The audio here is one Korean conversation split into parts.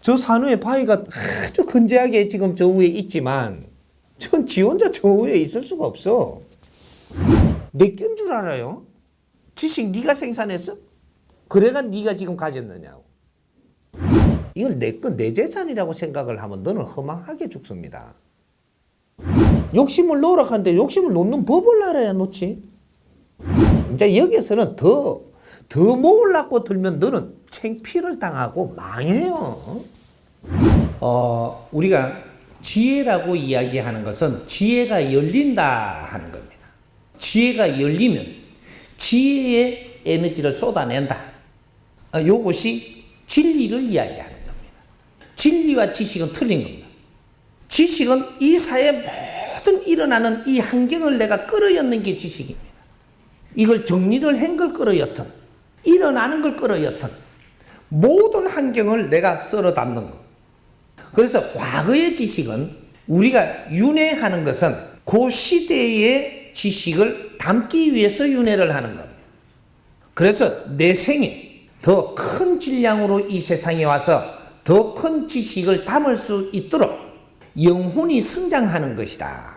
저 산후에 바위가 아주 근재하게 지금 저 위에 있지만 전 지 혼자 저 위에 있을 수가 없어. 내 건 줄 알아요? 지식 네가 생산했어? 그래가 네가 지금 가졌느냐고. 이걸 내 건, 내 재산이라고 생각을 하면 너는 허망하게 죽습니다. 욕심을 놓으라 하는데 욕심을 놓는 법을 알아야 놓지. 이제 여기서는 더 모으려고 들면 너는 창피를 당하고 망해요. 우리가 지혜라고 이야기하는 것은 지혜가 열린다 하는 겁니다. 지혜가 열리면 지혜의 에너지를 쏟아낸다. 요것이 진리를 이야기하는 겁니다. 진리와 지식은 틀린 겁니다. 지식은 이 사회에 모든 일어나는 이 환경을 내가 끌어였는 게 지식입니다. 이걸 정리를 한 걸 끌어였든 일어나는 걸 끌어였든 모든 환경을 내가 썰어 담는 것. 그래서 과거의 지식은 우리가 윤회하는 것은 그 시대의 지식을 담기 위해서 윤회를 하는 겁니다. 그래서 내 생에 더 큰 질량으로 이 세상에 와서 더 큰 지식을 담을 수 있도록 영혼이 성장하는 것이다.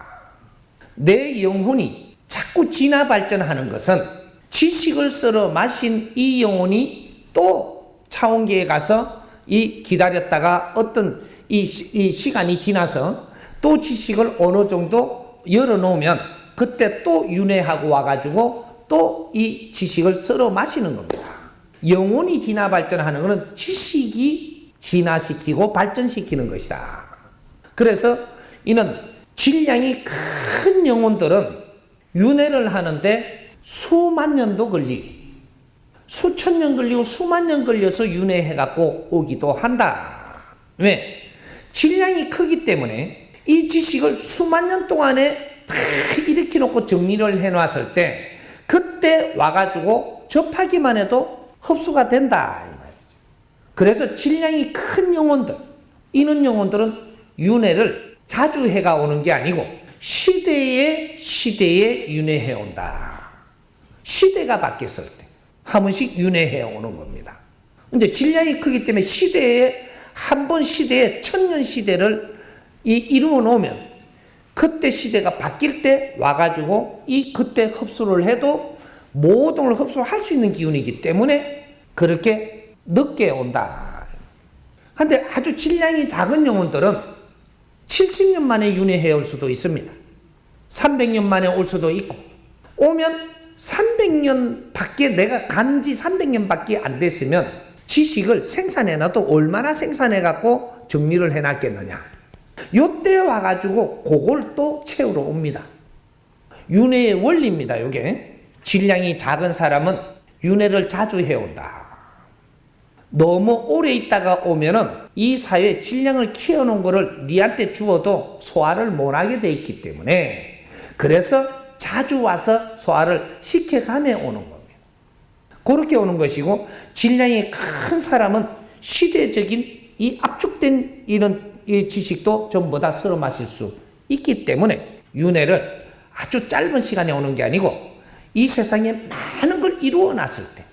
내 영혼이 자꾸 진화 발전하는 것은 지식을 썰어 마신 이 영혼이 또 차원계에 가서 이 기다렸다가 어떤 이 시간이 지나서 또 지식을 어느 정도 열어놓으면 그때 또 윤회하고 와가지고 또 이 지식을 썰어 마시는 겁니다. 영혼이 진화 발전하는 것은 지식이 진화시키고 발전시키는 것이다. 그래서 이는 질량이 큰 영혼들은 윤회를 하는데 수만 년도 걸리고 수천 년 걸리고 수만 년 걸려서 윤회해갖고 오기도 한다. 왜? 질량이 크기 때문에 이 지식을 수만 년 동안에 다 일으켜놓고 정리를 해놨을 때 그때 와가지고 접하기만 해도 흡수가 된다. 그래서 질량이 큰 영혼들, 이런 영혼들은 윤회를 자주 해가 오는 게 아니고 시대에 윤회해 온다. 시대가 바뀌었을 때 한 번씩 윤회해 오는 겁니다. 근데 질량이 크기 때문에 한 번 시대에 천년 시대를 이루어 놓으면 그때 시대가 바뀔 때 와가지고 그때 흡수를 해도 모든 걸 흡수할 수 있는 기운이기 때문에 그렇게 늦게 온다. 근데 아주 질량이 작은 영혼들은 70년 만에 윤회해 올 수도 있습니다. 300년 만에 올 수도 있고, 오면 300년 밖에 내가 간지 300년 밖에 안 됐으면 지식을 생산해놔도 얼마나 생산해갖고 정리를 해놨겠느냐. 요때 와가지고 그걸 또 채우러 옵니다. 윤회의 원리입니다. 요게 질량이 작은 사람은 윤회를 자주 해온다. 너무 오래 있다가 오면은 이 사회에 질량을 키워놓은 거를 니한테 주어도 소화를 못하게 돼 있기 때문에 그래서 자주 와서 소화를 시켜가며 오는 겁니다. 그렇게 오는 것이고, 질량이 큰 사람은 시대적인 이 압축된 이런 이 지식도 전부 다 썰어 마실 수 있기 때문에 윤회를 아주 짧은 시간에 오는 게 아니고 이 세상에 많은 걸 이루어 놨을 때,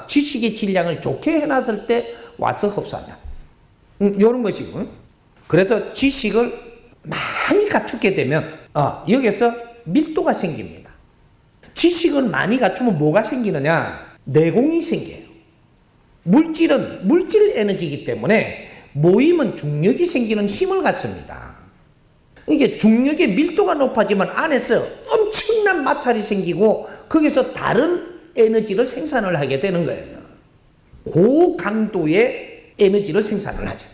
지식의 질량을 좋게 해놨을 때 와서 흡수한다. 이런 것이고, 그래서 지식을 많이 갖추게 되면 여기서 밀도가 생깁니다. 지식을 많이 갖추면 뭐가 생기느냐? 내공이 생겨요. 물질은 물질 에너지이기 때문에 모이면 중력이 생기는 힘을 갖습니다. 이게 중력의 밀도가 높아지면 안에서 엄청난 마찰이 생기고 거기서 다른 에너지를 생산을 하게 되는 거예요. 고강도의 에너지를 생산을 하죠.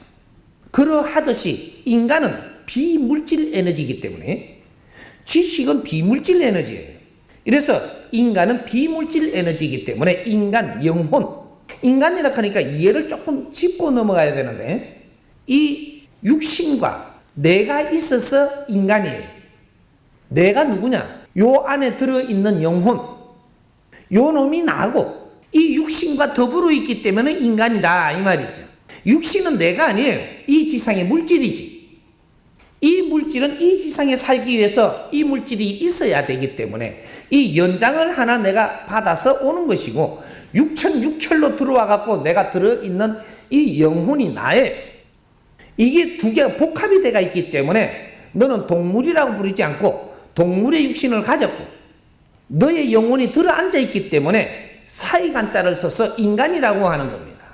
그러하듯이 인간은 비물질 에너지이기 때문에 지식은 비물질 에너지예요. 이래서 인간은 비물질 에너지이기 때문에 인간, 영혼, 인간이라 하니까 이해를 조금 짚고 넘어가야 되는데 이 육신과 내가 있어서 인간이에요. 내가 누구냐? 요 안에 들어있는 영혼, 요 놈이 나고 이 육신과 더불어 있기 때문에 인간이다 이 말이죠. 육신은 내가 아니에요. 이 지상의 물질이지. 이 물질은 이 지상에 살기 위해서 이 물질이 있어야 되기 때문에 이 연장을 하나 내가 받아서 오는 것이고 6006혈로 들어와 갖고 내가 들어있는 이 영혼이 나의 이게 두 개가 복합이 돼가 있기 때문에 너는 동물이라고 부르지 않고 동물의 육신을 가졌고 너의 영혼이 들어앉아 있기 때문에 사이간자를 써서 인간이라고 하는 겁니다.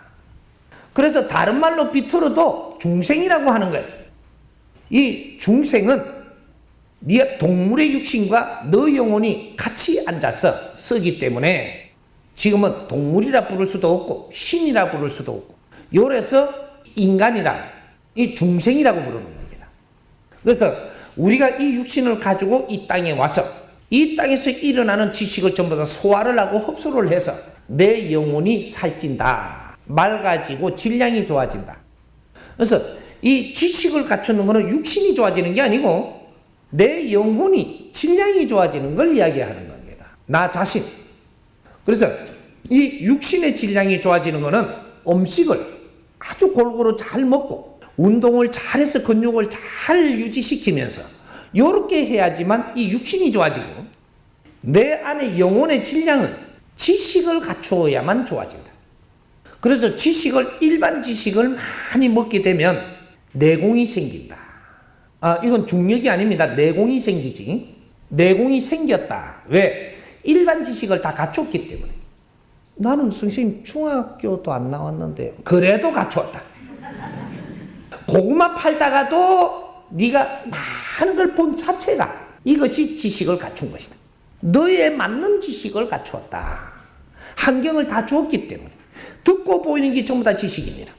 그래서 다른 말로 비틀어도 중생이라고 하는 거예요. 이 중생은 네 동물의 육신과 너 영혼이 같이 앉아서 쓰기 때문에 지금은 동물이라 부를 수도 없고 신이라 부를 수도 없고 요래서 인간이라 이 중생이라고 부르는 겁니다. 그래서 우리가 이 육신을 가지고 이 땅에 와서 이 땅에서 일어나는 지식을 전부 다 소화를 하고 흡수를 해서 내 영혼이 살찐다. 맑아지고 질량이 좋아진다. 그래서 이 지식을 갖추는 것은 육신이 좋아지는 게 아니고 내 영혼이 질량이 좋아지는 걸 이야기하는 겁니다. 나 자신. 그래서 이 육신의 질량이 좋아지는 것은 음식을 아주 골고루 잘 먹고 운동을 잘해서 근육을 잘 유지시키면서 이렇게 해야지만 이 육신이 좋아지고 내 안에 영혼의 질량은 지식을 갖추어야만 좋아진다. 그래서 일반 지식을 많이 먹게 되면 내공이 생긴다. 이건 중력이 아닙니다. 내공이 생기지. 내공이 생겼다. 왜? 일반 지식을 다 갖췄기 때문에. 나는 선생님 중학교도 안 나왔는데 그래도 갖추었다. 고구마 팔다가도 네가 많은 걸 본 자체가 이것이 지식을 갖춘 것이다. 너에 맞는 지식을 갖추었다. 환경을 다 주었기 때문에 듣고 보이는 게 전부 다 지식입니다.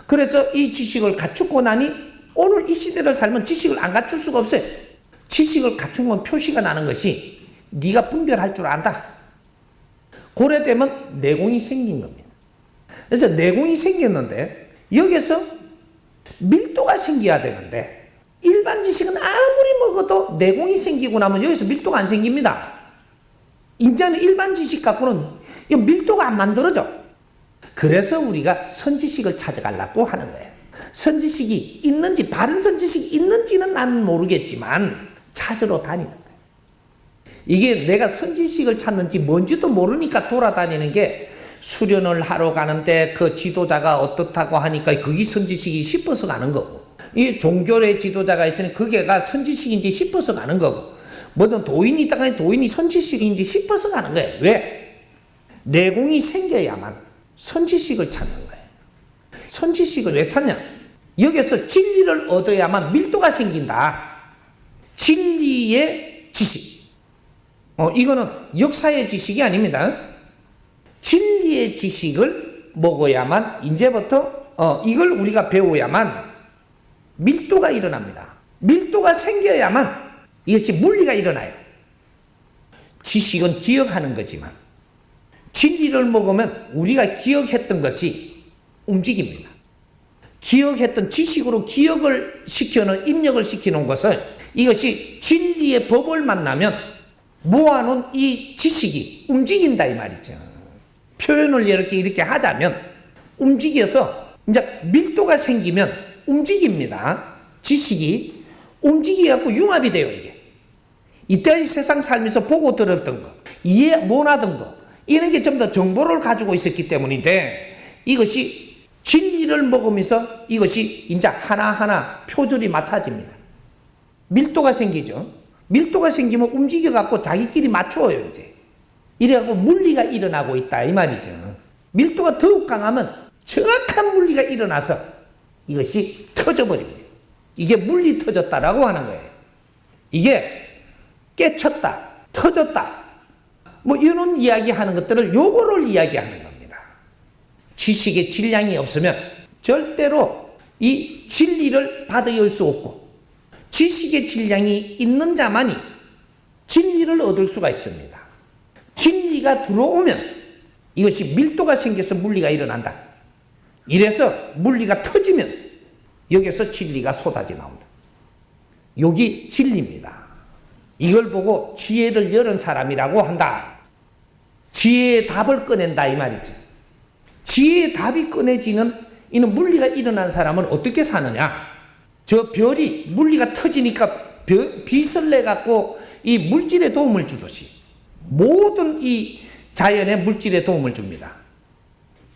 그래서 이 지식을 갖추고 나니 오늘 이 시대를 살면 지식을 안 갖출 수가 없어요. 지식을 갖춘 건 표시가 나는 것이 네가 분별할 줄 안다. 그래 되면 내공이 생긴 겁니다. 그래서 내공이 생겼는데 여기서 밀도가 생겨야 되는데 일반 지식은 아무리 먹어도 내공이 생기고 나면 여기서 밀도가 안 생깁니다. 이제는 일반 지식 갖고는 밀도가 안 만들어져. 그래서 우리가 선지식을 찾아가려고 하는 거예요. 선지식이 있는지 바른 선지식이 있는지는 나는 모르겠지만 찾으러 다니는 거예요. 이게 내가 선지식을 찾는지 뭔지도 모르니까 돌아다니는 게 수련을 하러 가는데 그 지도자가 어떻다고 하니까 그게 선지식이 싶어서 가는 거고 이 종교의 지도자가 있으니 그게가 선지식인지 싶어서 가는 거고 뭐든 도인이 있다가 도인이 선지식인지 싶어서 가는 거예요. 왜? 내공이 생겨야만 선지식을 찾는 거예요. 선지식을 왜 찾냐? 여기서 진리를 얻어야만 밀도가 생긴다. 진리의 지식. 이거는 역사의 지식이 아닙니다. 진리의 지식을 먹어야만 이제부터 이걸 우리가 배워야만 밀도가 일어납니다. 밀도가 생겨야만 이것이 물리가 일어나요. 지식은 기억하는 거지만 진리를 먹으면 우리가 기억했던 것이 움직입니다. 기억했던 지식으로 기억을 시켜놓은 입력을 시키는 것은 이것이 진리의 법을 만나면 모아놓은 이 지식이 움직인다 이 말이죠. 표현을 이렇게 하자면 움직여서 이제 밀도가 생기면 움직입니다. 지식이 움직여갖고 융합이 돼요. 이게 이때의 세상 살면서 보고 들었던 거 이해 못하던 거 이런 게 좀 더 정보를 가지고 있었기 때문인데 이것이 진리를 먹으면서 이것이 이제 하나하나 표절이 맞춰집니다. 밀도가 생기죠. 밀도가 생기면 움직여갖고 자기끼리 맞춰요. 이제 이래갖고 물리가 일어나고 있다 이 말이죠. 밀도가 더욱 강하면 정확한 물리가 일어나서 이것이 터져버립니다. 이게 물리 터졌다라고 하는 거예요. 이게 깨쳤다, 터졌다 뭐 이런 이야기하는 것들을 요거를 이야기하는 겁니다. 지식의 질량이 없으면 절대로 이 진리를 받아올 수 없고 지식의 질량이 있는 자만이 진리를 얻을 수가 있습니다. 진리가 들어오면 이것이 밀도가 생겨서 물리가 일어난다. 이래서 물리가 터지면 여기서 진리가 쏟아져 나온다. 여기 진리입니다. 이걸 보고 지혜를 열은 사람이라고 한다. 지혜의 답을 꺼낸다 이 말이지. 지혜의 답이 꺼내지는 이는 물리가 일어난 사람은 어떻게 사느냐? 저 별이 물리가 터지니까 빛을 내 갖고 이 물질에 도움을 주듯이 모든 이 자연의 물질에 도움을 줍니다.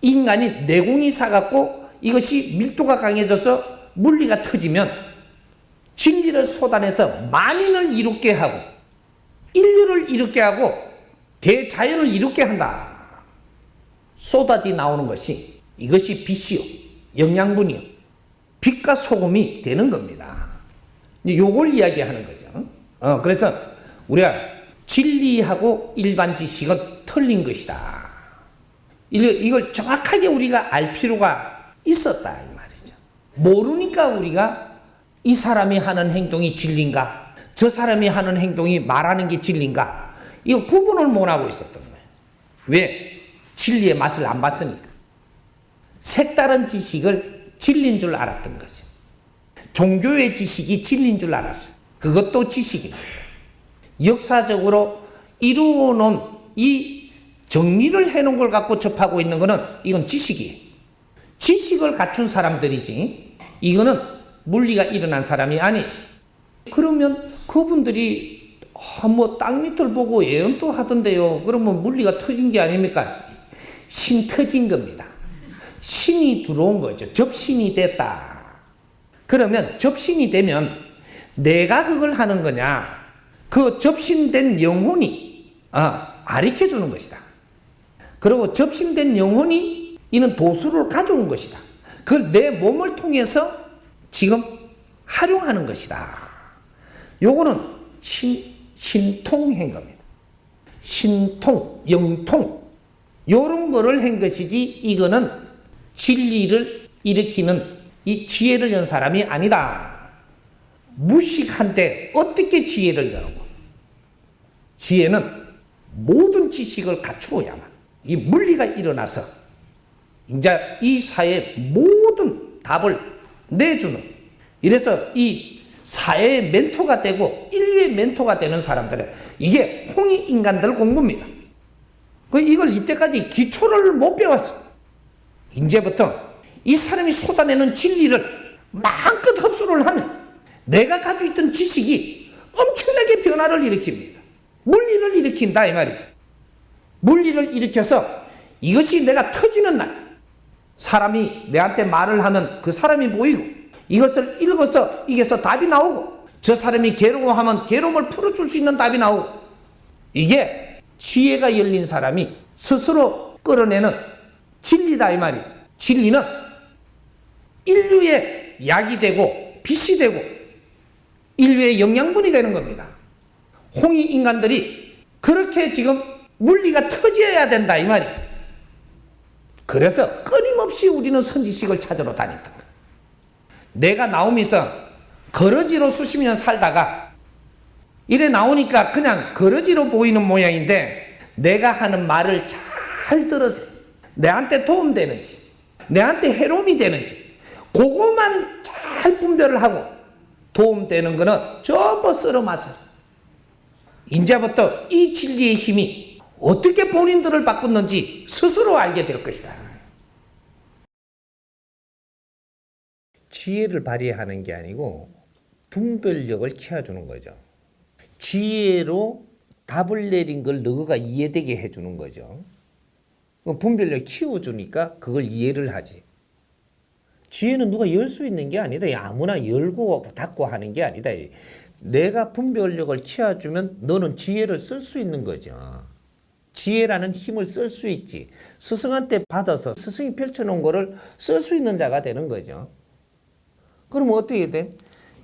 인간이 내공이 사갖고 이것이 밀도가 강해져서 물리가 터지면 진리를 쏟아내서 만인을 이롭게 하고 인류를 이롭게 하고 대자연을 이롭게 한다. 쏟아지 나오는 것이 이것이 빛이요, 영양분이요, 빛과 소금이 되는 겁니다. 요걸 이야기하는 거죠. 그래서 우리가 진리하고 일반 지식은 틀린 것이다. 이걸 정확하게 우리가 알 필요가 있었다 이 말이죠. 모르니까 우리가 이 사람이 하는 행동이 진리인가, 저 사람이 하는 행동이 말하는 게 진리인가, 이거 구분을 못하고 있었던 거예요. 왜? 진리의 맛을 안 봤으니까. 색다른 지식을 진리인 줄 알았던 거죠. 종교의 지식이 진리인 줄 알았어요. 그것도 지식입니다. 역사적으로 이루어놓은 이 정리를 해놓은 걸 갖고 접하고 있는 거는 이건 지식이에요. 지식을 갖춘 사람들이지 이거는 물리가 일어난 사람이 아니. 그러면 그분들이 뭐 땅밑을 보고 예언도 하던데요. 그러면 물리가 터진 게 아닙니까? 신 터진 겁니다. 신이 들어온 거죠. 접신이 됐다. 그러면 접신이 되면 내가 그걸 하는 거냐? 그 접신된 영혼이 가르쳐 주는 것이다. 그리고 접신된 영혼이 이는 도수를 가져온 것이다. 그걸 내 몸을 통해서 지금 활용하는 것이다. 요거는 신통한 겁니다. 신통, 영통 요런 거를 한 것이지 이거는 진리를 일으키는 이 지혜를 연 사람이 아니다. 무식한데 어떻게 지혜를 여는 지혜는 모든 지식을 갖추어야만 이 물리가 일어나서 이제 이 사회의 모든 답을 내주는, 이래서 이 사회의 멘토가 되고 인류의 멘토가 되는 사람들은 이게 홍익인간들 공부입니다. 이걸 이때까지 기초를 못 배웠어. 이제부터 이 사람이 쏟아내는 진리를 마음껏 흡수를 하면 내가 가지고 있던 지식이 엄청나게 변화를 일으킵니다. 물리를 일으킨다 이 말이죠. 물리를 일으켜서 이것이 내가 터지는 날 사람이 내한테 말을 하면 그 사람이 보이고 이것을 읽어서 이게서 답이 나오고 저 사람이 괴로워하면 괴로움을 풀어줄 수 있는 답이 나오고 이게 지혜가 열린 사람이 스스로 끌어내는 진리다 이 말이죠. 진리는 인류의 약이 되고 빛이 되고 인류의 영양분이 되는 겁니다. 홍익인간들이 그렇게 지금 물리가 터져야 된다 이 말이죠. 그래서 끊임없이 우리는 선지식을 찾으러 다녔던 거예요. 내가 나오면서 거러지로 수십 년 살다가 이래 나오니까 그냥 거러지로 보이는 모양인데 내가 하는 말을 잘 들어서 내한테 도움되는지 내한테 해로움이 되는지 그것만 잘 분별을 하고 도움되는 거는 전부 썰어마서 이제부터 이 진리의 힘이 어떻게 본인들을 바꾸는지 스스로 알게 될 것이다. 지혜를 발휘하는 게 아니고 분별력을 키워주는 거죠. 지혜로 답을 내린 걸 너가 이해되게 해주는 거죠. 분별력 키워주니까 그걸 이해를 하지. 지혜는 누가 열 수 있는 게 아니다. 아무나 열고 닫고 하는 게 아니다. 내가 분별력을 키워주면 너는 지혜를 쓸 수 있는 거죠. 지혜라는 힘을 쓸 수 있지. 스승한테 받아서 스승이 펼쳐놓은 거를 쓸 수 있는 자가 되는 거죠. 그럼 어떻게 돼?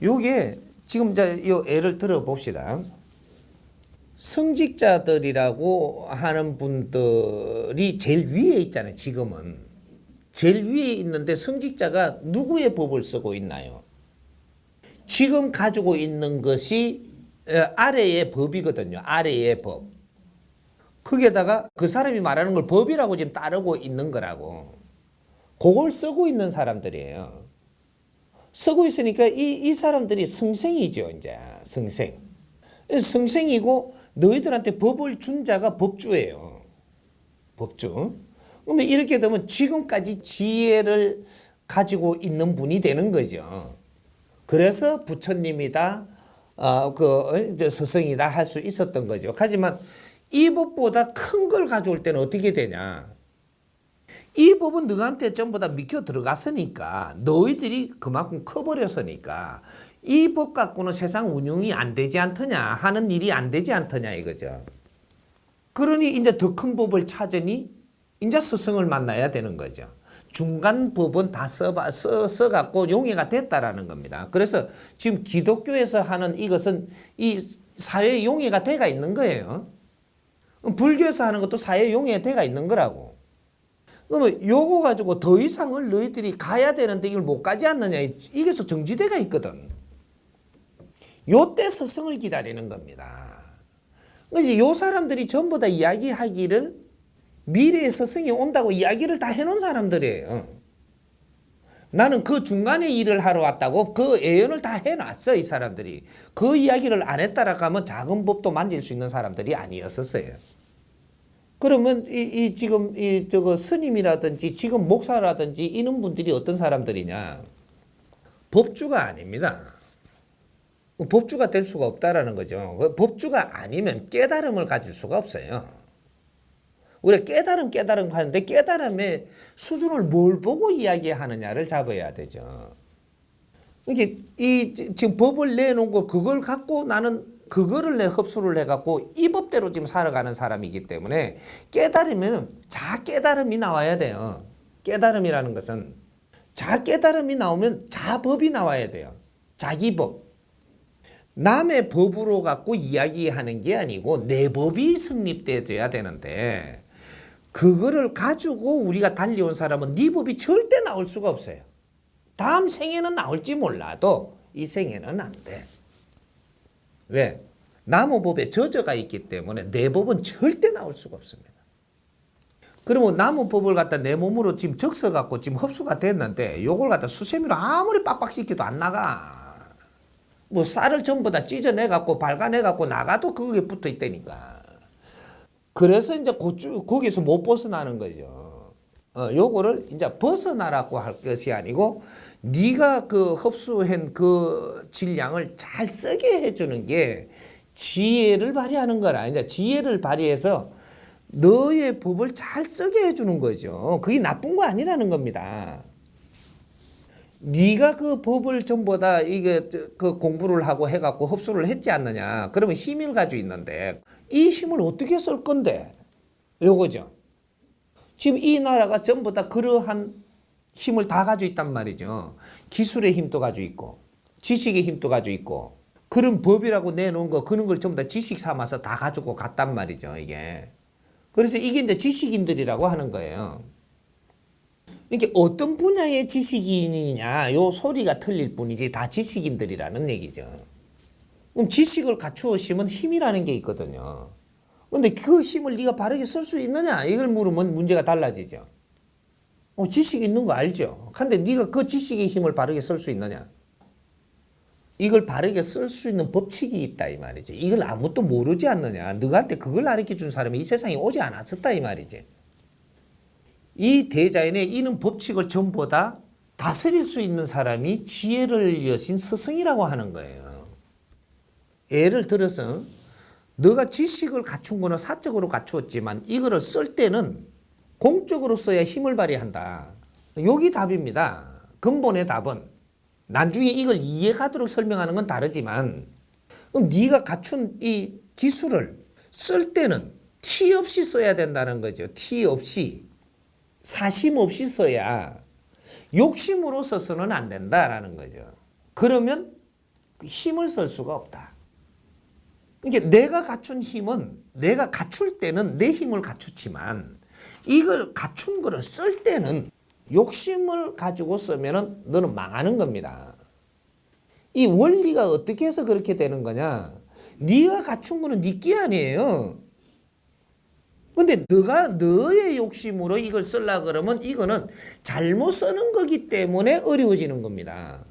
요게 지금 이제 요 예를 들어 봅시다. 성직자들이라고 하는 분들이 제일 위에 있잖아요. 지금은 제일 위에 있는데 성직자가 누구의 법을 쓰고 있나요? 지금 가지고 있는 것이 아래의 법이거든요. 아래의 법. 거기에다가 그 사람이 말하는 걸 법이라고 지금 따르고 있는 거라고. 그걸 쓰고 있는 사람들이에요. 쓰고 있으니까 이 사람들이 성생이죠. 이제 성생. 성생이고 너희들한테 법을 준 자가 법주예요. 법주. 그러면 이렇게 되면 지금까지 지혜를 가지고 있는 분이 되는 거죠. 그래서 부처님이다, 스승이다 할 수 있었던 거죠. 하지만 이 법보다 큰 걸 가져올 때는 어떻게 되냐? 이 법은 너한테 전부 다 믿겨 들어갔으니까 너희들이 그만큼 커버렸으니까 이 법 갖고는 세상 운영이 안 되지 않더냐 하는 일이 안 되지 않더냐 이거죠. 그러니 이제 더 큰 법을 찾으니 이제 스승을 만나야 되는 거죠. 중간 법은 다 써갖고 용해가 됐다라는 겁니다. 그래서 지금 기독교에서 하는 이것은 이 사회 용해가 돼가 있는 거예요. 불교에서 하는 것도 사회 용해가 돼가 있는 거라고. 그러면 요거 가지고 더 이상을 너희들이 가야 되는데 이걸 못 가지 않느냐. 이게서 정지대가 있거든. 요때 스승을 기다리는 겁니다. 이제 요 사람들이 전부 다 이야기하기를 미래의 스승이 온다고 이야기를 다 해놓은 사람들이에요. 나는 그 중간에 일을 하러 왔다고 그 예언을 다 해놨어 이 사람들이. 그 이야기를 안 했다라고 하면 작은 법도 만질 수 있는 사람들이 아니었었어요. 그러면 지금 저거 스님이라든지 지금 목사라든지 이런 분들이 어떤 사람들이냐? 법주가 아닙니다. 법주가 될 수가 없다라는 거죠. 법주가 아니면 깨달음을 가질 수가 없어요. 우리가 깨달음 하는데 깨달음의 수준을 뭘 보고 이야기하느냐를 잡아야 되죠. 이게 지금 법을 내놓은 거 그걸 갖고 나는 그거를 흡수를 해갖고 이 법대로 지금 살아가는 사람이기 때문에 깨달으면 자 깨달음이 나와야 돼요. 깨달음이라는 것은 자 깨달음이 나오면 자 법이 나와야 돼요. 자기 법. 남의 법으로 갖고 이야기하는 게 아니고 내 법이 성립돼야 되는데 그거를 가지고 우리가 달려온 사람은 네 법이 절대 나올 수가 없어요. 다음 생에는 나올지 몰라도 이 생에는 안 돼. 왜? 남의 법에 저저가 있기 때문에 내 법은 절대 나올 수가 없습니다. 그러면 남의 법을 갖다 내 몸으로 지금 적셔갖고 지금 흡수가 됐는데 요걸 갖다 수세미로 아무리 빡빡시켜도 안 나가. 뭐 쌀을 전부 다 찢어내갖고 발간해갖고 나가도 그게 붙어 있다니까. 그래서 이제 거기서 못 벗어나는 거죠. 요거를 이제 벗어나라고 할 것이 아니고 네가 그 흡수한 그 질량을 잘 쓰게 해주는 게 지혜를 발휘하는 거라. 이제 지혜를 발휘해서 너의 법을 잘 쓰게 해주는 거죠. 그게 나쁜 거 아니라는 겁니다. 네가 그 법을 전부 다 이게 그 공부를 하고 해갖고 흡수를 했지 않느냐. 그러면 힘을 가지고 있는데 이 힘을 어떻게 쓸 건데? 요거죠. 지금 이 나라가 전부 다 그러한 힘을 다 가지고 있단 말이죠. 기술의 힘도 가지고 있고 지식의 힘도 가지고 있고 그런 법이라고 내놓은 거 그런 걸 전부 다 지식 삼아서 다 가지고 갔단 말이죠. 이게. 그래서 이게 이제 지식인들이라고 하는 거예요. 이게 어떤 분야의 지식인이냐 요 소리가 틀릴 뿐이지 다 지식인들이라는 얘기죠. 그럼 지식을 갖추었으면 힘이라는 게 있거든요. 근데 그 힘을 네가 바르게 쓸 수 있느냐 이걸 물으면 문제가 달라지죠. 지식 있는 거 알죠. 근데 네가 그 지식의 힘을 바르게 쓸 수 있느냐. 이걸 바르게 쓸 수 있는 법칙이 있다 이 말이지. 이걸 아무것도 모르지 않느냐. 너한테 그걸 가르쳐 준 사람이 이 세상에 오지 않았었다 이 말이지. 이 대자연의 이런 법칙을 전부 다 다스릴 수 있는 사람이 지혜를 여신 스승이라고 하는 거예요. 예를 들어서 너가 지식을 갖춘 거는 사적으로 갖추었지만 이거를 쓸 때는 공적으로 써야 힘을 발휘한다. 여기 답입니다. 근본의 답은 나중에 이걸 이해가도록 설명하는 건 다르지만 그럼 네가 갖춘 이 기술을 쓸 때는 티 없이 써야 된다는 거죠. 티 없이. 사심 없이 써야 욕심으로 써서는 안 된다라는 거죠. 그러면 힘을 쓸 수가 없다. 그러니까 내가 갖춘 힘은 내가 갖출 때는 내 힘을 갖추지만 이걸 갖춘 거를 쓸 때는 욕심을 가지고 쓰면은 너는 망하는 겁니다. 이 원리가 어떻게 해서 그렇게 되는 거냐? 네가 갖춘 거는 네 끼 아니에요. 근데 너가 너의 욕심으로 이걸 쓰려고 그러면 이거는 잘못 쓰는 거기 때문에 어려워지는 겁니다.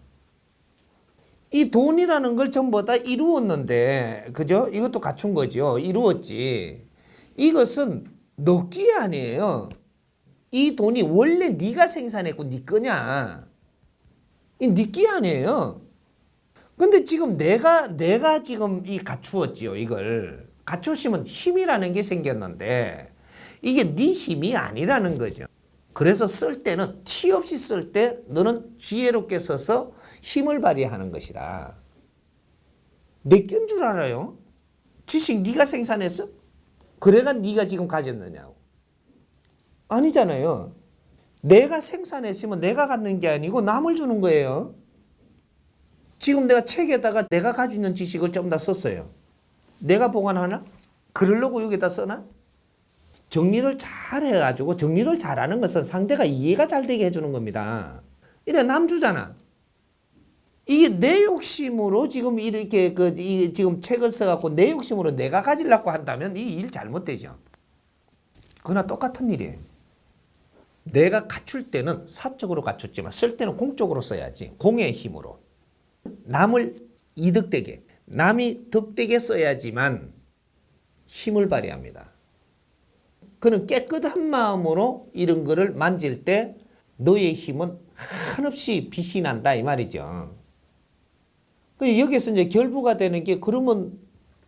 이 돈이라는 걸 전부 다 이루었는데, 그죠? 이것도 갖춘 거죠. 이루었지. 이것은 너 끼 아니에요. 이 돈이 원래 네가 생산했고 네 거냐. 네 끼 아니에요. 근데 지금 내가 지금 이 갖추었지요. 이걸. 갖추시면 힘이라는 게 생겼는데 이게 네 힘이 아니라는 거죠. 그래서 쓸 때는 티 없이 쓸 때 너는 지혜롭게 써서 힘을 발휘하는 것이다. 내건 줄 알아요? 지식 네가 생산했어? 그래가 네가 지금 가졌느냐고. 아니잖아요. 내가 생산했으면 내가 갖는 게 아니고 남을 주는 거예요. 지금 내가 책에다가 내가 가지고 있는 지식을 좀 다 썼어요. 내가 보관하나? 그러려고 여기다 써나? 정리를 잘 해가지고, 정리를 잘하는 것은 상대가 이해가 잘 되게 해주는 겁니다. 이래 남 주잖아. 이게 내 욕심으로 지금 이렇게 지금 책을 써갖고 내 욕심으로 내가 가지려고 한다면 이 일 잘못되죠. 그러나 똑같은 일이에요. 내가 갖출 때는 사적으로 갖췄지만 쓸 때는 공적으로 써야지. 공의 힘으로. 남을 이득되게, 남이 덕되게 써야지만 힘을 발휘합니다. 그는 깨끗한 마음으로 이런 거를 만질 때 너의 힘은 한없이 빛이 난다 이 말이죠. 여기서 이제 결부가 되는 게 그러면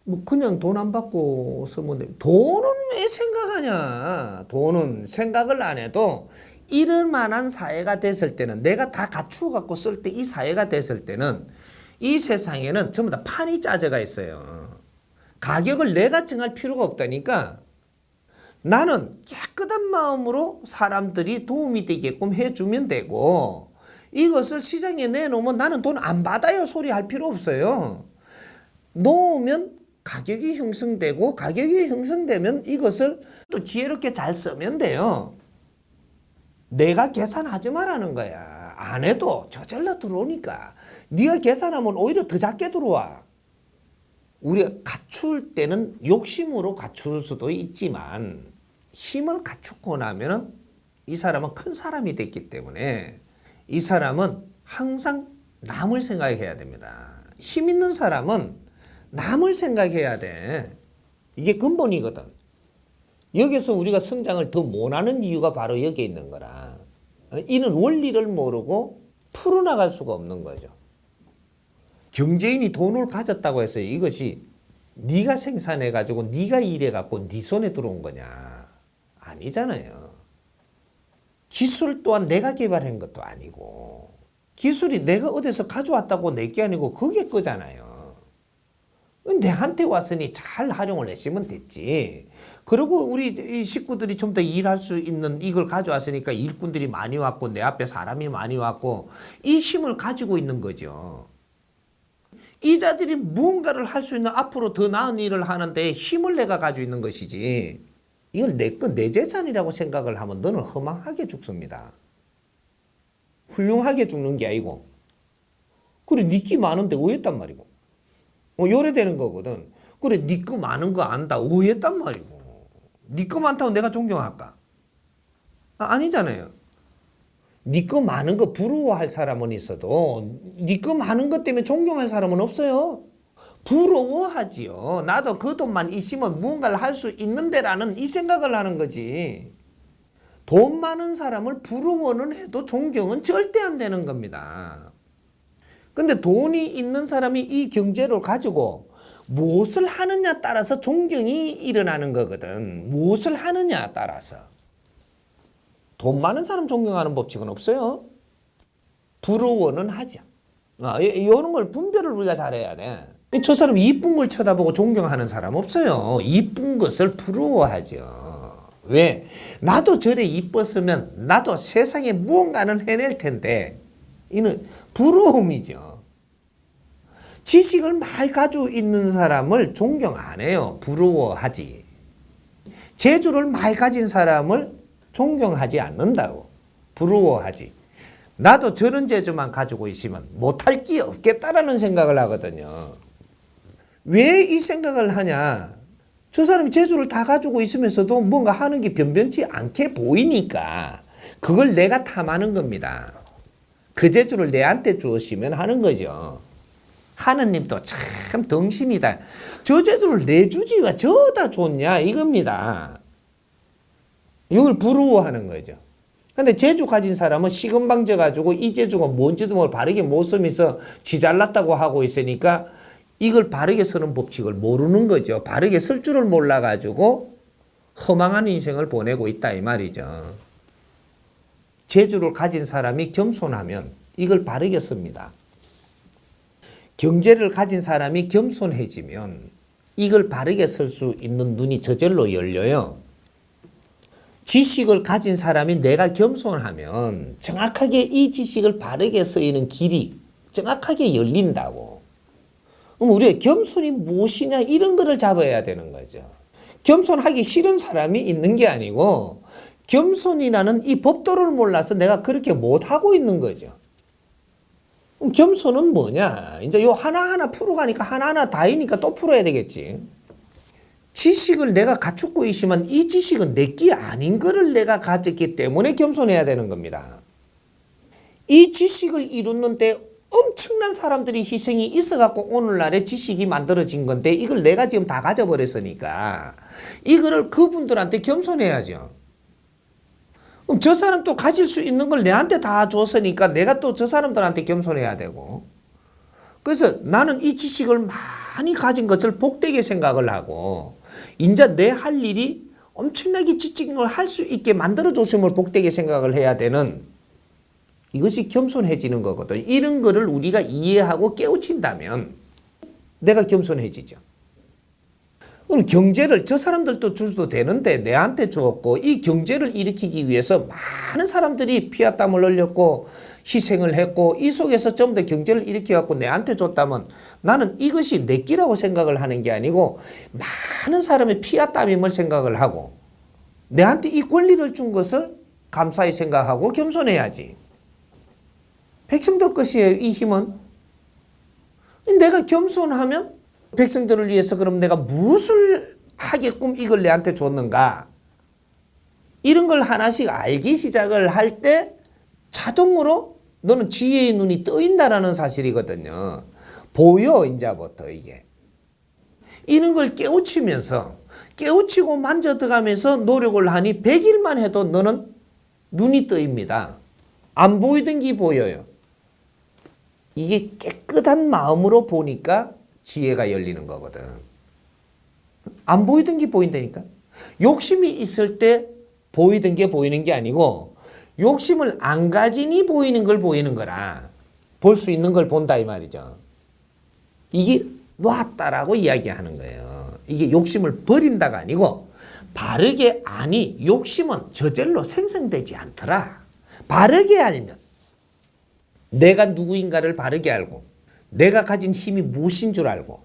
뭐 그냥 돈 안 받고 쓰면 돼. 돈은 왜 생각하냐. 돈은 생각을 안 해도 이럴 만한 사회가 됐을 때는 내가 다 갖추어 갖고 쓸 때 이 사회가 됐을 때는 이 세상에는 전부 다 판이 짜져가 있어요. 가격을 내가 정할 필요가 없다니까 나는 깨끗한 마음으로 사람들이 도움이 되게끔 해주면 되고 이것을 시장에 내놓으면 나는 돈 안 받아요 소리 할 필요 없어요. 놓으면 가격이 형성되고 가격이 형성되면 이것을 또 지혜롭게 잘 쓰면 돼요. 내가 계산하지 말라는 거야. 안 해도 저절로 들어오니까. 네가 계산하면 오히려 더 작게 들어와. 우리가 갖출 때는 욕심으로 갖출 수도 있지만 힘을 갖추고 나면 이 사람은 큰 사람이 됐기 때문에 이 사람은 항상 남을 생각해야 됩니다. 힘 있는 사람은 남을 생각해야 돼. 이게 근본이거든. 여기서 우리가 성장을 더 못하는 이유가 바로 여기에 있는 거라. 이는 원리를 모르고 풀어나갈 수가 없는 거죠. 경제인이 돈을 가졌다고 해서 이것이 네가 생산해가지고 네가 일해갖고 네 손에 들어온 거냐. 아니잖아요. 기술 또한 내가 개발한 것도 아니고 기술이 내가 어디서 가져왔다고 내 게 아니고 그게 거잖아요. 내한테 왔으니 잘 활용을 했으면 됐지. 그리고 우리 이 식구들이 좀 더 일할 수 있는 이걸 가져왔으니까 일꾼들이 많이 왔고 내 앞에 사람이 많이 왔고 이 힘을 가지고 있는 거죠. 이 자들이 무언가를 할 수 있는 앞으로 더 나은 일을 하는데 힘을 내가 가지고 있는 것이지 이걸 내 재산이라고 생각을 하면 너는 허망하게 죽습니다. 훌륭하게 죽는 게 아니고 그래 네 끼 많은데 오했단 말이고 요래되는 거거든. 그래 네 거 많은 거 안다 오했단 말이고 네 거 많다고 내가 존경할까? 아니잖아요. 네 거 많은 거 부러워할 사람은 있어도 네 거 많은 것 때문에 존경할 사람은 없어요. 부러워하지요. 나도 그 돈만 있으면 무언가를 할 수 있는데라는 이 생각을 하는 거지. 돈 많은 사람을 부러워는 해도 존경은 절대 안 되는 겁니다. 근데 돈이 있는 사람이 이 경제를 가지고 무엇을 하느냐 따라서 존경이 일어나는 거거든. 무엇을 하느냐 따라서. 돈 많은 사람 존경하는 법칙은 없어요. 부러워는 하죠. 이런 걸 분별을 우리가 잘해야 돼. 저 사람 이쁜 걸 쳐다보고 존경하는 사람 없어요. 이쁜 것을 부러워하죠. 왜? 나도 저래 이뻤으면 나도 세상에 무언가는 해낼 텐데 이는 부러움이죠. 지식을 많이 가지고 있는 사람을 존경 안 해요. 부러워하지. 재주를 많이 가진 사람을 존경하지 않는다고. 부러워하지. 나도 저런 재주만 가지고 있으면 못할 게 없겠다라는 생각을 하거든요. 왜 이 생각을 하냐? 저 사람이 재주를 다 가지고 있으면서도 뭔가 하는 게 변변치 않게 보이니까 그걸 내가 탐하는 겁니다. 그 재주를 내한테 주었으면 하는 거죠. 하느님도 참 덩신이다. 저 재주를 내주지가 저다 좋냐 이겁니다. 이걸 부러워하는 거죠. 근데 재주 가진 사람은 시금방져 가지고 이 재주가 뭔지도 모르고 바르게 못 쓰면서 지 잘났다고 하고 있으니까 이걸 바르게 쓰는 법칙을 모르는 거죠. 바르게 쓸 줄을 몰라 가지고 허망한 인생을 보내고 있다 이 말이죠. 재주를 가진 사람이 겸손하면 이걸 바르게 씁니다. 경제를 가진 사람이 겸손해지면 이걸 바르게 쓸 수 있는 눈이 저절로 열려요. 지식을 가진 사람이 내가 겸손하면 정확하게 이 지식을 바르게 쓰이는 길이 정확하게 열린다고. 그럼 우리가 겸손이 무엇이냐 이런 거를 잡아야 되는 거죠. 겸손하기 싫은 사람이 있는 게 아니고 겸손이라는 이 법도를 몰라서 내가 그렇게 못하고 있는 거죠. 그럼 겸손은 뭐냐? 이제 요 하나하나 풀어가니까 하나하나 다이니까 또 풀어야 되겠지. 지식을 내가 갖추고 있으면 이 지식은 내게 아닌 거를 내가 가졌기 때문에 겸손해야 되는 겁니다. 이 지식을 이루는데 엄청난 사람들이 희생이 있어갖고 오늘날의 지식이 만들어진 건데 이걸 내가 지금 다 가져버렸으니까 이거를 그분들한테 겸손해야죠. 그럼 저 사람 또 가질 수 있는 걸 내한테 다 줬으니까 내가 또 저 사람들한테 겸손해야 되고. 그래서 나는 이 지식을 많이 가진 것을 복되게 생각을 하고 이제 내 할 일이 엄청나게 지식을 할 수 있게 만들어줬음을 복되게 생각을 해야 되는 이것이 겸손해지는 거거든. 이런 거를 우리가 이해하고 깨우친다면 내가 겸손해지죠. 그럼 경제를 저 사람들도 줘도 되는데 내한테 주었고 이 경제를 일으키기 위해서 많은 사람들이 피와 땀을 흘렸고 희생을 했고 이 속에서 전부 다 경제를 일으켜갖고 내한테 줬다면 나는 이것이 내 끼라고 생각을 하는 게 아니고 많은 사람의 피와 땀임을 생각을 하고 내한테 이 권리를 준 것을 감사히 생각하고 겸손해야지. 백성들 것이에요. 이 힘은. 내가 겸손하면 백성들을 위해서 그럼 내가 무엇을 하게끔 이걸 내한테 줬는가? 이런 걸 하나씩 알기 시작을 할 때 자동으로 너는 지혜의 눈이 떠인다라는 사실이거든요. 보여 이제부터 이게. 이런 걸 깨우치면서 깨우치고 만져들어가면서 노력을 하니 100일만 해도 너는 눈이 떠입니다. 안 보이던 게 보여요. 이게 깨끗한 마음으로 보니까 지혜가 열리는 거거든. 안 보이던 게 보인다니까. 욕심이 있을 때 보이던 게 보이는 게 아니고 욕심을 안 가지니 보이는 걸 보이는 거라. 볼 수 있는 걸 본다 이 말이죠. 이게 놨다라고 이야기하는 거예요. 이게 욕심을 버린다가 아니고 바르게 아니 욕심은 저절로 생성되지 않더라. 바르게 알면 내가 누구인가를 바르게 알고 내가 가진 힘이 무엇인 줄 알고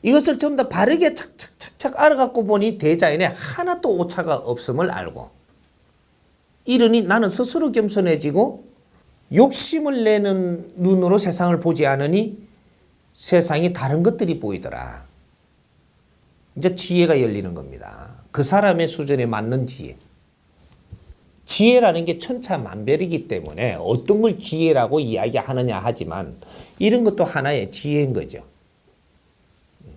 이것을 전부 다 바르게 착착착착 알아갖고 보니 대자연에 하나도 오차가 없음을 알고 이러니 나는 스스로 겸손해지고 욕심을 내는 눈으로 세상을 보지 않으니 세상이 다른 것들이 보이더라. 이제 지혜가 열리는 겁니다. 그 사람의 수준에 맞는 지혜. 지혜라는 게 천차만별이기 때문에 어떤 걸 지혜라고 이야기하느냐 하지만 이런 것도 하나의 지혜인 거죠.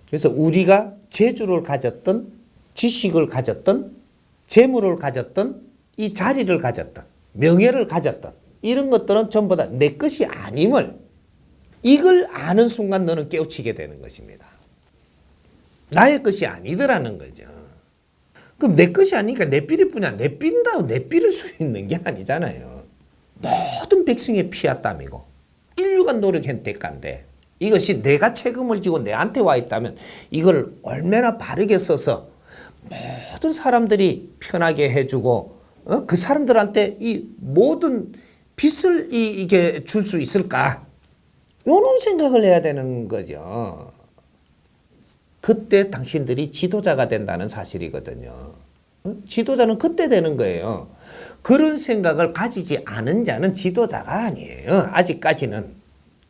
그래서 우리가 재주를 가졌던 지식을 가졌던 재물을 가졌던 이 자리를 가졌던 명예를 가졌던 이런 것들은 전부 다 내 것이 아님을 이걸 아는 순간 너는 깨우치게 되는 것입니다. 나의 것이 아니더라는 거죠. 그럼 내 것이 아니니까 내 삘일 뿐이야. 내 삘다고 내 삘일 수 있는 게 아니잖아요. 모든 백성의 피와 땀이고 인류가 노력한 대가인데 이것이 내가 책임을 지고 내한테 와 있다면 이걸 얼마나 바르게 써서 모든 사람들이 편하게 해주고 그 사람들한테 이 모든 빚을 이게 줄 수 있을까? 이런 생각을 해야 되는 거죠. 그때 당신들이 지도자가 된다는 사실이거든요. 지도자는 그때 되는 거예요. 그런 생각을 가지지 않은 자는 지도자가 아니에요. 아직까지는.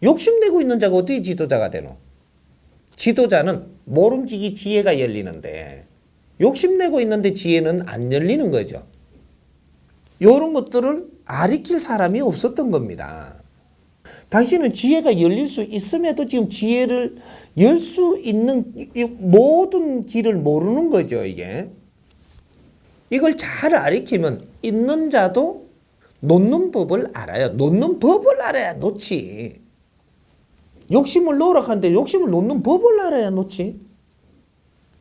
욕심내고 있는 자가 어떻게 지도자가 되노? 지도자는 모름지기 지혜가 열리는데 욕심내고 있는데 지혜는 안 열리는 거죠. 이런 것들을 가르칠 사람이 없었던 겁니다. 당신은 지혜가 열릴 수 있음에도 지금 지혜를 열 수 있는 모든 길을 모르는 거죠, 이게. 이걸 잘 가르치면 있는 자도 놓는 법을 알아요. 놓는 법을 알아야 놓지. 욕심을 놓으라 하는데 욕심을 놓는 법을 알아야 놓지.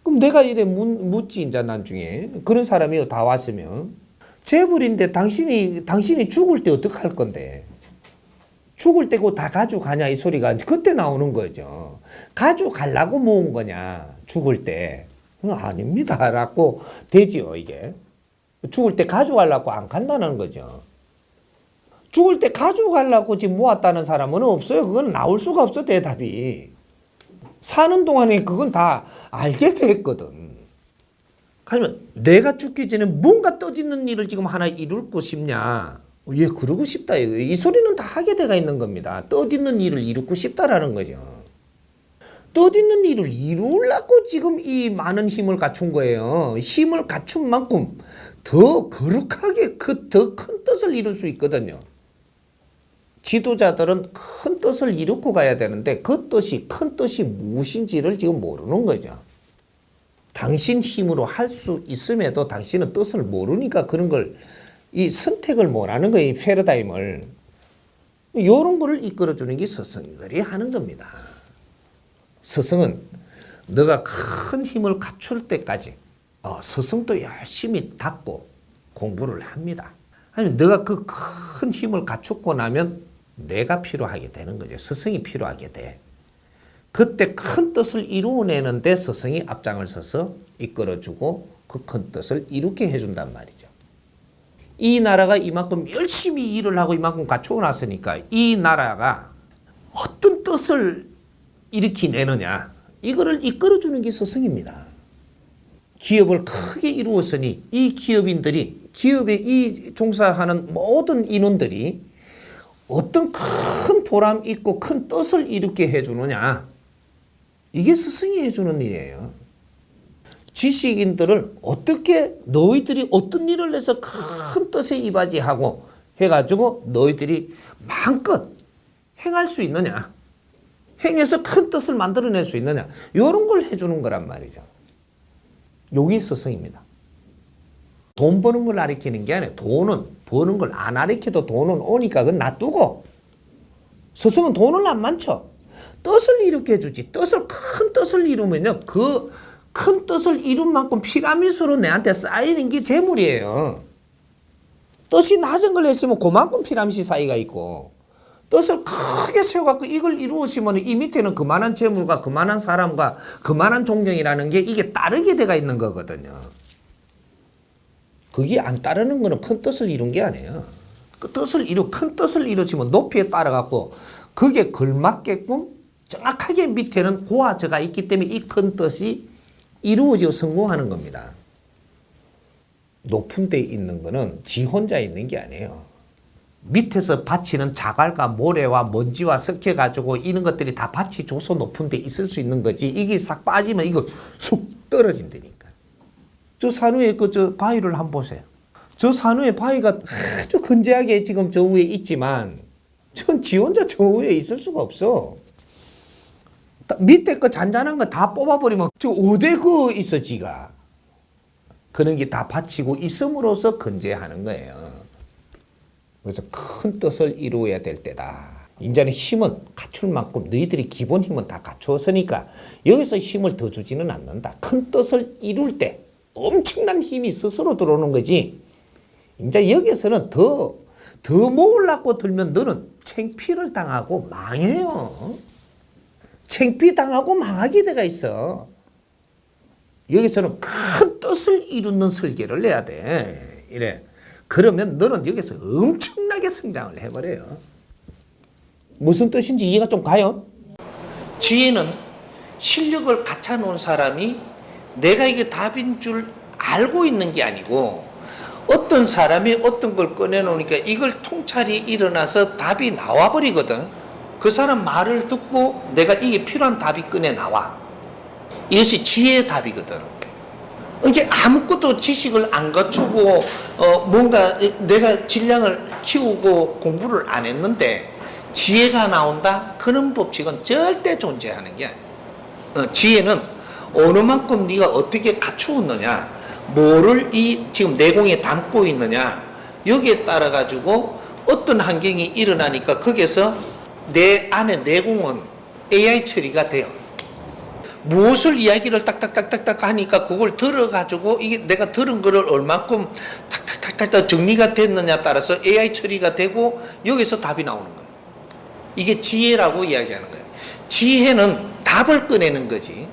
그럼 내가 이래 묻지, 이제 나중에. 그런 사람이 다 왔으면. 재벌인데 당신이 죽을 때 어떡할 건데? 죽을 때 그거 다 가져가냐 이 소리가 그때 나오는 거죠. 가져가려고 모은 거냐 죽을 때. 아닙니다 라고 되지요 이게. 죽을 때 가져가려고 안 간다는 거죠. 죽을 때 가져가려고 지금 모았다는 사람은 없어요. 그건 나올 수가 없어 대답이. 사는 동안에 그건 다 알게 됐거든. 하지만 내가 죽기 전에 뭔가 떠있는 일을 지금 하나 이루고 싶냐. 예, 그러고 싶다. 이 소리는 다 하게 돼가 있는 겁니다. 떠있는 일을 이루고 싶다라는 거죠. 떠있는 일을 이루려고 지금 이 많은 힘을 갖춘 거예요. 힘을 갖춘 만큼 더 거룩하게 더 큰 뜻을 이룰 수 있거든요. 지도자들은 큰 뜻을 이루고 가야 되는데 그 뜻이 큰 뜻이 무엇인지를 지금 모르는 거죠. 당신 힘으로 할 수 있음에도 당신은 뜻을 모르니까 그런 걸 이 선택을 못하는 거예요. 이 패러다임을. 이런 거를 이끌어주는 게 스승들이 하는 겁니다. 스승은 너가 큰 힘을 갖출 때까지 스승도 열심히 닦고 공부를 합니다. 아니 너가 그 큰 힘을 갖추고 나면 내가 필요하게 되는 거죠. 스승이 필요하게 돼. 그때 큰 뜻을 이루어내는데 스승이 앞장을 서서 이끌어주고 그 큰 뜻을 이루게 해준단 말이죠. 이 나라가 이만큼 열심히 일을 하고 이만큼 갖추어놨으니까 이 나라가 어떤 뜻을 일으키내느냐 이거를 이끌어주는 게 스승입니다. 기업을 크게 이루었으니 이 기업인들이 기업에 이 종사하는 모든 인원들이 어떤 큰 보람 있고 큰 뜻을 이루게 해주느냐 이게 스승이 해주는 일이에요. 지식인들을 어떻게 너희들이 어떤 일을 해서 큰 뜻에 이바지하고 해가지고 너희들이 마음껏 행할 수 있느냐 행해서 큰 뜻을 만들어낼 수 있느냐 이런 걸 해주는 거란 말이죠. 요게 스승입니다. 돈 버는 걸 가르치는 게 아니라 돈은 버는 걸 안 가르쳐도 돈은 오니까 그건 놔두고 스승은 돈을 안 많죠. 뜻을 이루게 해주지. 큰 뜻을 이루면요. 그 큰 뜻을 이룬 만큼 피라미드로 내한테 쌓이는 게 재물이에요. 뜻이 낮은 걸 했으면 그만큼 피라미드 사이가 있고 뜻을 크게 세워갖고 이걸 이루었으면 이 밑에는 그만한 재물과 그만한 사람과 그만한 존경이라는 게 이게 따르게 돼가 있는 거거든요. 그게 안 따르는 거는 큰 뜻을 이룬 게 아니에요. 큰 뜻을 이루시면 높이에 따라갖고 그게 걸맞게끔 정확하게 밑에는 고화저가 있기 때문에 이 큰 뜻이 이루어져 성공하는 겁니다. 높은 데 있는 거는 지 혼자 있는 게 아니에요. 밑에서 받치는 자갈과 모래와 먼지와 섞여가지고 이런 것들이 다 받치 줘서 높은 데 있을 수 있는 거지. 이게 싹 빠지면 이거 쑥 떨어진다니까. 저 산후에 저 바위를 한번 보세요. 저 산후에 바위가 아주 건재하게 지금 저 위에 있지만 전 지 혼자 저 위에 있을 수가 없어. 밑에 거 잔잔한 거 다 뽑아버리면 저 어디 그 있어 지가. 그런 게 다 받치고 있음으로써 건재하는 거예요. 그래서 큰 뜻을 이루어야 될 때다. 이제는 힘은 갖출 만큼 너희들이 기본 힘은 다 갖추었으니까 여기서 힘을 더 주지는 않는다. 큰 뜻을 이룰 때 엄청난 힘이 스스로 들어오는 거지. 이제 여기서는 더 모으려고 들면 너는 창피를 당하고 망해요. 창피 당하고 망하게 돼가 있어. 여기서는 큰 뜻을 이루는 설계를 내야 돼. 이래. 그러면 너는 여기서 엄청나게 성장을 해버려요. 무슨 뜻인지 이해가 좀 가요? 지혜는 실력을 갖춰놓은 사람이 내가 이게 답인 줄 알고 있는 게 아니고 어떤 사람이 어떤 걸 꺼내놓으니까 이걸 통찰이 일어나서 답이 나와버리거든. 그 사람 말을 듣고 내가 이게 필요한 답이 꺼내 나와. 이것이 지혜의 답이거든. 이게 아무것도 지식을 안 갖추고 뭔가 내가 질량을 키우고 공부를 안 했는데 지혜가 나온다? 그런 법칙은 절대 존재하는 게 아니야. 지혜는 어느 만큼 네가 어떻게 갖추었느냐, 뭐를 이 지금 내공에 담고 있느냐, 여기에 따라 가지고 어떤 환경이 일어나니까 거기에서 내 안에 내공은 AI 처리가 돼요. 무엇을 이야기를 딱딱딱딱딱 하니까 그걸 들어가지고 이게 내가 들은 거를 얼만큼 탁탁탁 탁탁탁 정리가 됐느냐 따라서 AI 처리가 되고 여기서 답이 나오는 거예요. 이게 지혜라고 이야기하는 거예요. 지혜는 답을 꺼내는 거지.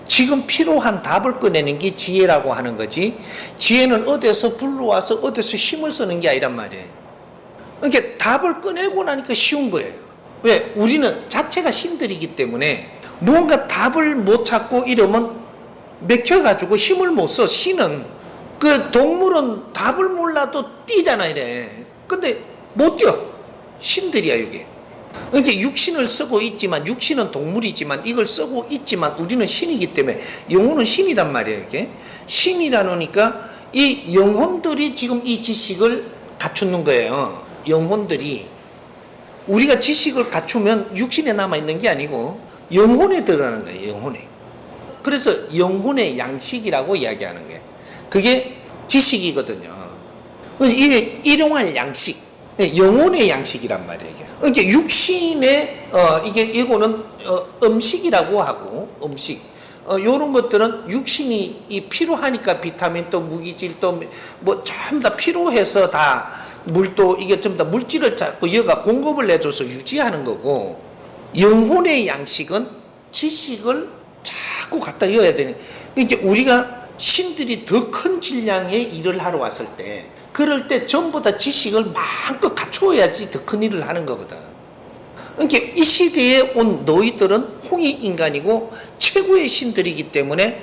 지금 필요한 답을 꺼내는 게 지혜라고 하는 거지. 지혜는 어디서 불러와서 어디서 힘을 쓰는 게 아니란 말이에요. 그러니까 답을 꺼내고 나니까 쉬운 거예요. 왜? 우리는 자체가 신들이기 때문에 무언가 답을 못 찾고 이러면 맥혀가지고 힘을 못 써. 신은 그 동물은 답을 몰라도 뛰잖아 이래. 근데 못 뛰어. 신들이야 이게. 이제 육신을 쓰고 있지만 육신은 동물이지만 이걸 쓰고 있지만 우리는 신이기 때문에 영혼은 신이란 말이에요. 이게 신이라니까 이 영혼들이 지금 이 지식을 갖추는 거예요. 영혼들이 우리가 지식을 갖추면 육신에 남아 있는 게 아니고 영혼에 들어가는 거예요. 영혼에. 그래서 영혼의 양식이라고 이야기하는 게 그게 지식이거든요. 이게 일용할 양식, 영혼의 양식이란 말이에요. 그러니까 육신의 이게 이거는 음식이라고 하고 음식. 요런 것들은 육신이 필요하니까 비타민 또 무기질 또 뭐 전부 다 필요해서 다 물도 이게 전부 다 물질을 찾고 얘가 공급을 해줘서 유지하는 거고 영혼의 양식은 지식을 자꾸 갖다 이어야 되는. 그러니까 우리가 신들이 더 큰 질량의 일을 하러 왔을 때 그럴 때 전부 다 지식을 마음껏 갖추어야지 더 큰 일을 하는 거거든. 그러니까 이 시대에 온 너희들은 홍익인간이고 최고의 신들이기 때문에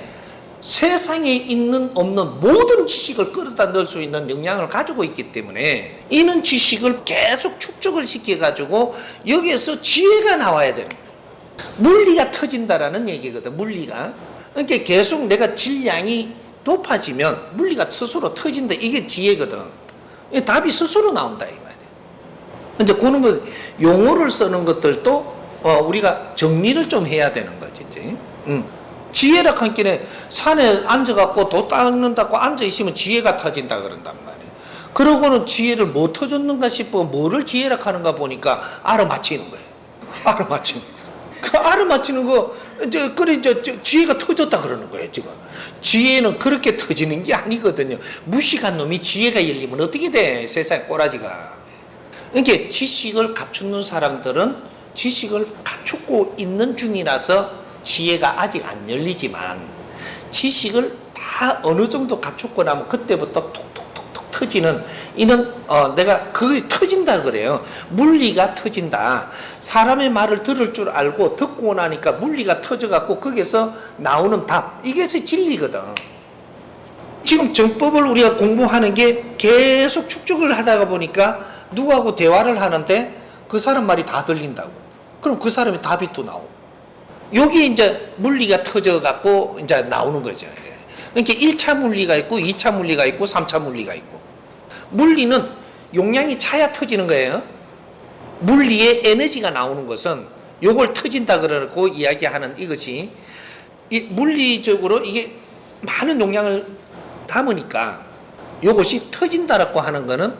세상에 있는 없는 모든 지식을 끌어다 넣을 수 있는 역량을 가지고 있기 때문에 이는 지식을 계속 축적을 시켜가지고 여기에서 지혜가 나와야 되는 거예요. 물리가 터진다라는 얘기거든. 물리가. 그러니까 계속 내가 질량이 높아지면 물리가 스스로 터진다. 이게 지혜거든. 답이 스스로 나온다 이 말이에요. 이제 그런 것 용어를 쓰는 것들도 우리가 정리를 좀 해야 되는 거지. 지혜라 한끼는 산에 앉아갖고 도 닦는다고 앉아있으면 지혜가 터진다 그런단 말이에요. 그러고는 지혜를 못 터졌는가 싶어 뭐를 지혜라 하는가 보니까 알아맞히는 거예요. 알아맞히는 거예요. 그 알아맞히는 거, 지혜가 터졌다 그러는 거예요, 지금. 지혜는 그렇게 터지는 게 아니거든요. 무식한 놈이 지혜가 열리면 어떻게 돼, 세상 꼬라지가. 그러니까 지식을 갖추는 사람들은 지식을 갖추고 있는 중이라서 지혜가 아직 안 열리지만 지식을 다 어느 정도 갖추고 나면 그때부터 톡톡톡톡 터지는 이는 내가 그게 터진다 그래요. 물리가 터진다. 사람의 말을 들을 줄 알고 듣고 나니까 물리가 터져갖고 거기서 나오는 답 이게 진리거든. 지금 정법을 우리가 공부하는 게 계속 축적을 하다가 보니까 누구하고 대화를 하는데 그 사람 말이 다 들린다고. 그럼 그 사람이 답이 또 나오고. 여기 이제 물리가 터져갖고 이제 나오는 거죠. 그러니까 1차 물리가 있고 2차 물리가 있고 3차 물리가 있고. 물리는 용량이 차야 터지는 거예요. 물리의 에너지가 나오는 것은 요걸 터진다 그러고 이야기하는 이것이 이 물리적으로 이게 많은 용량을 담으니까 요것이 터진다라고 하는 거는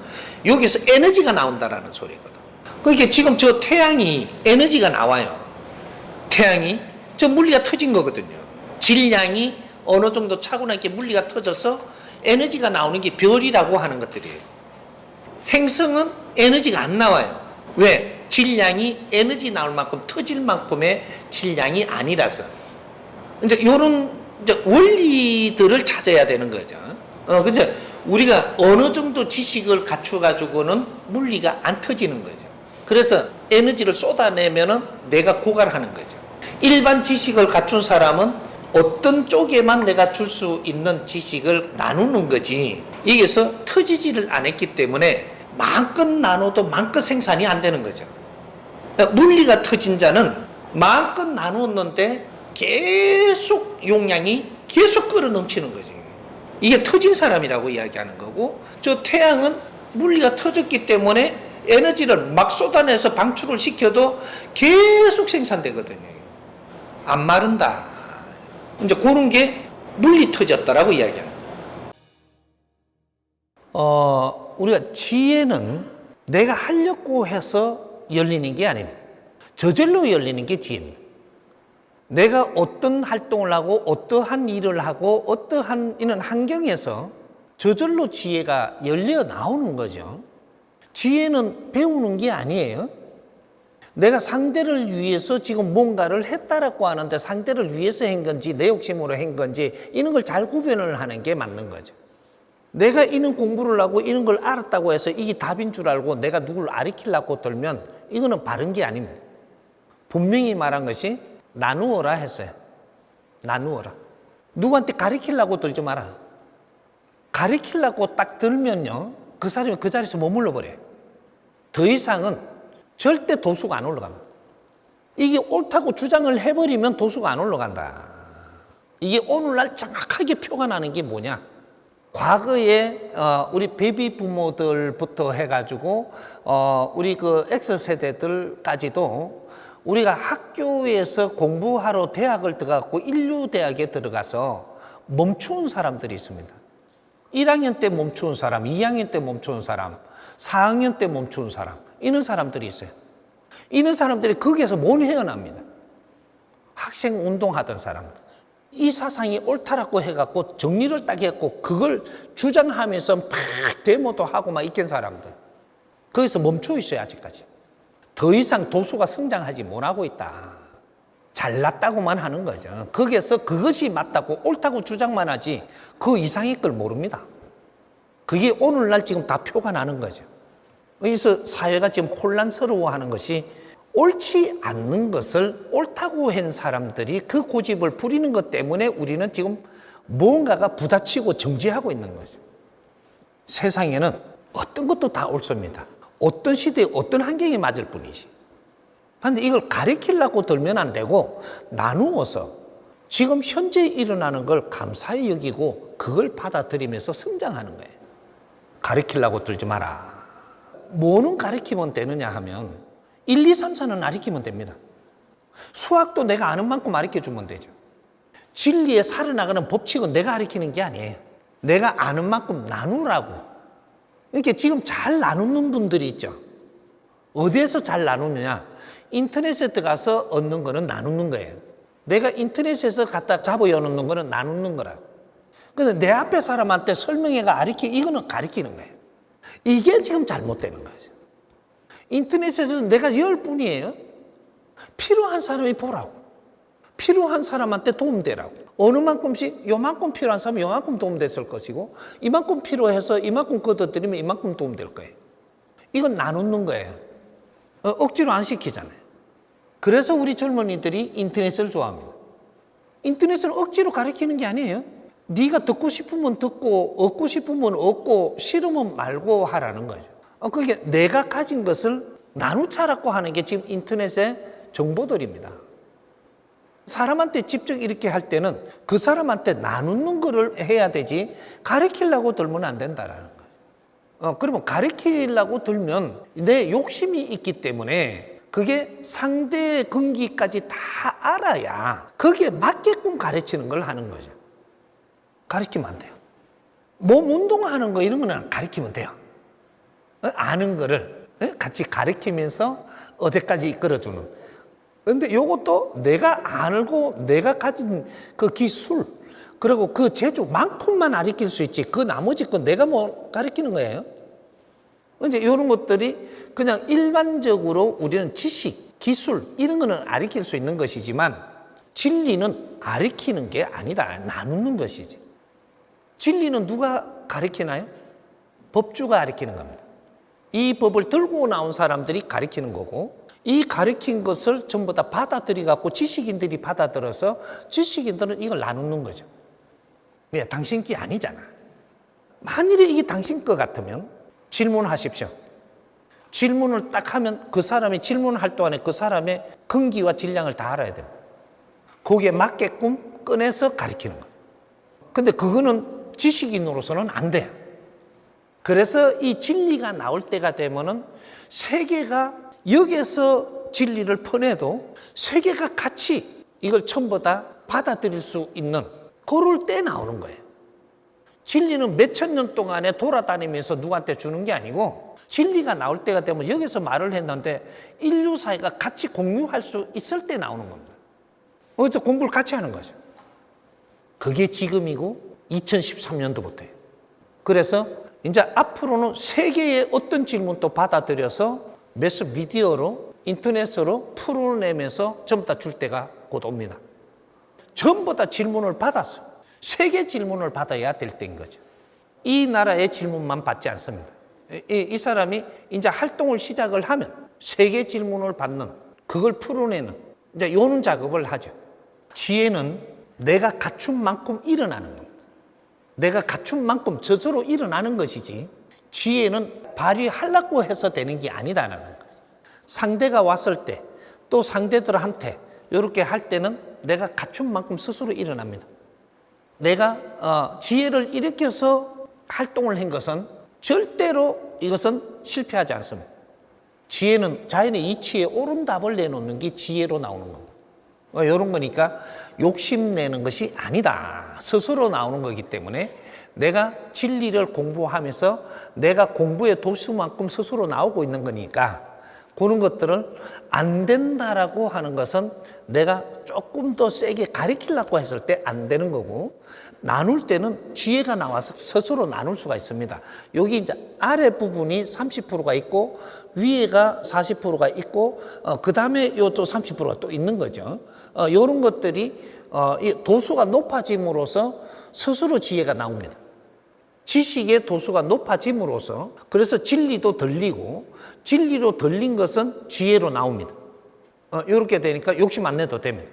여기서 에너지가 나온다라는 소리거든. 그러니까 지금 저 태양이 에너지가 나와요. 태양이 저 물리가 터진 거거든요. 질량이 어느 정도 차고 나니까 물리가 터져서 에너지가 나오는 게 별이라고 하는 것들이에요. 행성은 에너지가 안 나와요. 왜? 질량이 에너지 나올 만큼 터질 만큼의 질량이 아니라서. 이제 이런 원리들을 찾아야 되는 거죠. 그죠? 우리가 어느 정도 지식을 갖춰가지고는 물리가 안 터지는 거죠. 그래서 에너지를 쏟아내면은 내가 고갈하는 거죠. 일반 지식을 갖춘 사람은 어떤 쪽에만 내가 줄 수 있는 지식을 나누는 거지 여기서 터지지를 않았기 때문에 마음껏 나눠도 마음껏 생산이 안 되는 거죠. 물리가 터진 자는 마음껏 나누었는데 계속 용량이 계속 끌어 넘치는 거지. 이게 터진 사람이라고 이야기하는 거고 저 태양은 물리가 터졌기 때문에 에너지를 막 쏟아내서 방출을 시켜도 계속 생산되거든요. 안 마른다. 이제 그런 게 물리 터졌다라고 이야기합니다. 우리가 지혜는 내가 하려고 해서 열리는 게 아닙니다. 저절로 열리는 게 지혜입니다. 내가 어떤 활동을 하고 어떠한 일을 하고 어떠한 이런 환경에서 저절로 지혜가 열려 나오는 거죠. 지혜는 배우는 게 아니에요. 내가 상대를 위해서 지금 뭔가를 했다라고 하는데 상대를 위해서 한 건지 내 욕심으로 한 건지 이런 걸 잘 구별을 하는 게 맞는 거죠. 내가 이런 공부를 하고 이런 걸 알았다고 해서 이게 답인 줄 알고 내가 누구를 가르치려고 들면 이거는 바른 게 아닙니다. 분명히 말한 것이 나누어라 했어요. 나누어라. 누구한테 가르치려고 들지 마라. 가르치려고 딱 들면요, 그 사람이 그 자리에서 머물러 버려요. 더 이상은 절대 도수가 안 올라갑니다. 이게 옳다고 주장을 해버리면 도수가 안 올라간다. 이게 오늘날 정확하게 표가 나는 게 뭐냐? 과거에 우리 베이비 부모들부터 해가지고 우리 그 X세대들까지도 우리가 학교에서 공부하러 대학을 들어가고 인류대학에 들어가서 멈추는 사람들이 있습니다. 1학년 때 멈추는 사람, 2학년 때 멈추는 사람, 4학년 때 멈추는 사람, 이런 사람들이 있어요. 이런 사람들이 거기에서 못 헤어납니다. 학생 운동하던 사람들. 이 사상이 옳다라고 해갖고 정리를 딱 해갖고 그걸 주장하면서 막 데모도 하고 막 있던 사람들. 거기서 멈춰 있어요, 아직까지. 더 이상 도수가 성장하지 못하고 있다. 잘났다고만 하는 거죠. 거기에서 그것이 맞다고 옳다고 주장만 하지 그 이상의 걸 모릅니다. 그게 오늘날 지금 다 표가 나는 거죠. 그래서 사회가 지금 혼란스러워하는 것이 옳지 않는 것을 옳다고 한 사람들이 그 고집을 부리는 것 때문에 우리는 지금 뭔가가 부딪히고 정지하고 있는 거죠. 세상에는 어떤 것도 다 옳습니다. 어떤 시대에 어떤 환경에 맞을 뿐이지. 그런데 이걸 가리키려고 들면 안 되고 나누어서 지금 현재 일어나는 걸 감사히 여기고 그걸 받아들이면서 성장하는 거예요. 가리키려고 들지 마라. 뭐는 가리키면 되느냐 하면 1, 2, 3, 4는 가리키면 됩니다. 수학도 내가 아는 만큼 가르쳐주면 되죠. 진리에 살아나가는 법칙은 내가 가르치는 게 아니에요. 내가 아는 만큼 나누라고. 이렇게 지금 잘 나누는 분들이 있죠. 어디에서 잘 나누느냐? 인터넷에 들어가서 얻는 거는 나누는 거예요. 내가 인터넷에서 갖다 잡아 여놓는 거는 나누는 거라. 근데 내 앞에 사람한테 설명해가 이거는 가르치는 거예요. 이게 지금 잘못되는 거죠. 인터넷에서는 내가 10분이에요. 필요한 사람이 보라고. 필요한 사람한테 도움되라고. 어느 만큼씩 요만큼 필요한 사람은 요만큼 도움됐을 것이고 이만큼 필요해서 이만큼 걷어들이면 이만큼 도움될 거예요. 이건 나누는 거예요. 억지로 안 시키잖아요. 그래서 우리 젊은이들이 인터넷을 좋아합니다. 인터넷은 억지로 가르치는 게 아니에요. 네가 듣고 싶으면 듣고 얻고 싶으면 얻고 싫으면 말고 하라는 거죠. 그게 내가 가진 것을 나누자라고 하는 게 지금 인터넷의 정보들입니다. 사람한테 직접 이렇게 할 때는 그 사람한테 나누는 거를 해야 되지 가르치려고 들면 안 된다라는 거죠. 그러면 가르치려고 들면 내 욕심이 있기 때문에 그게 상대의 근기까지 다 알아야 거기에 맞게끔 가르치는 걸 하는 거죠. 가르치면 안 돼요. 몸 운동하는 거 이런 거는 가르치면 돼요. 아는 거를 같이 가르치면서 어디까지 이끌어주는. 그런데 이것도 내가 알고 내가 가진 그 기술 그리고 그 재주만큼만 가르칠 수 있지 그 나머지 건 내가 뭐 가르치는 거예요. 이제 이런 것들이 그냥 일반적으로 우리는 지식, 기술 이런 거는 가르칠 수 있는 것이지만 진리는 가르치는 게 아니다. 나누는 것이지. 진리는 누가 가르치나요? 법주가 가르치는 겁니다. 이 법을 들고 나온 사람들이 가르치는 거고 이 가르친 것을 전부 다 받아들여 갖고 지식인들이 받아들여서 지식인들은 이걸 나누는 거죠. 왜? 당신 게 아니잖아. 만일에 이게 당신 거 같으면 질문하십시오. 질문을 딱 하면 그 사람이 질문할 동안에 그 사람의 근기와 질량을 다 알아야 됩니다. 거기에 맞게끔 꺼내서 가르치는 거예요. 근데 그거는 지식인으로서는 안 돼요. 그래서 이 진리가 나올 때가 되면은 세계가 여기에서 진리를 퍼내도 세계가 같이 이걸 전부 다 받아들일 수 있는 그럴 때 나오는 거예요. 진리는 몇천 년 동안에 돌아다니면서 누구한테 주는 게 아니고 진리가 나올 때가 되면 여기서 말을 했는데 인류 사회가 같이 공유할 수 있을 때 나오는 겁니다. 그래서 공부를 같이 하는 거죠. 그게 지금이고 2013년도부터예요. 그래서 이제 앞으로는 세계의 어떤 질문도 받아들여서 매스미디어로 인터넷으로 풀어내면서 전부 다 줄 때가 곧 옵니다. 전부 다 질문을 받았어. 세계 질문을 받아야 될 때인 거죠. 이 나라의 질문만 받지 않습니다. 이 사람이 이제 활동을 시작을 하면 세계 질문을 받는, 그걸 풀어내는 이제 요는 작업을 하죠. 지혜는 내가 갖춘 만큼 일어나는 겁니다. 내가 갖춘 만큼 스스로 일어나는 것이지, 지혜는 발휘하려고 해서 되는 게 아니다라는 거예요. 상대가 왔을 때, 또 상대들한테 이렇게 할 때는 내가 갖춘 만큼 스스로 일어납니다. 내가 지혜를 일으켜서 활동을 한 것은 절대로 이것은 실패하지 않습니다. 지혜는 자연의 이치에 옳은 답을 내놓는 게 지혜로 나오는 겁니다. 이런 거니까 욕심내는 것이 아니다. 스스로 나오는 거기 때문에 내가 진리를 공부하면서 내가 공부의 도수만큼 스스로 나오고 있는 거니까, 그런 것들을 안 된다라고 하는 것은 내가 조금 더 세게 가르치려고 했을 때 안 되는 거고, 나눌 때는 지혜가 나와서 스스로 나눌 수가 있습니다. 여기 이제 아래 부분이 30%가 있고 위에가 40%가 있고 그 다음에 요 또 30%가 또 있는 거죠. 이런 것들이 이 도수가 높아짐으로써 스스로 지혜가 나옵니다. 지식의 도수가 높아짐으로써, 그래서 진리도 들리고, 진리로 들린 것은 지혜로 나옵니다. 이렇게 되니까 욕심 안 내도 됩니다.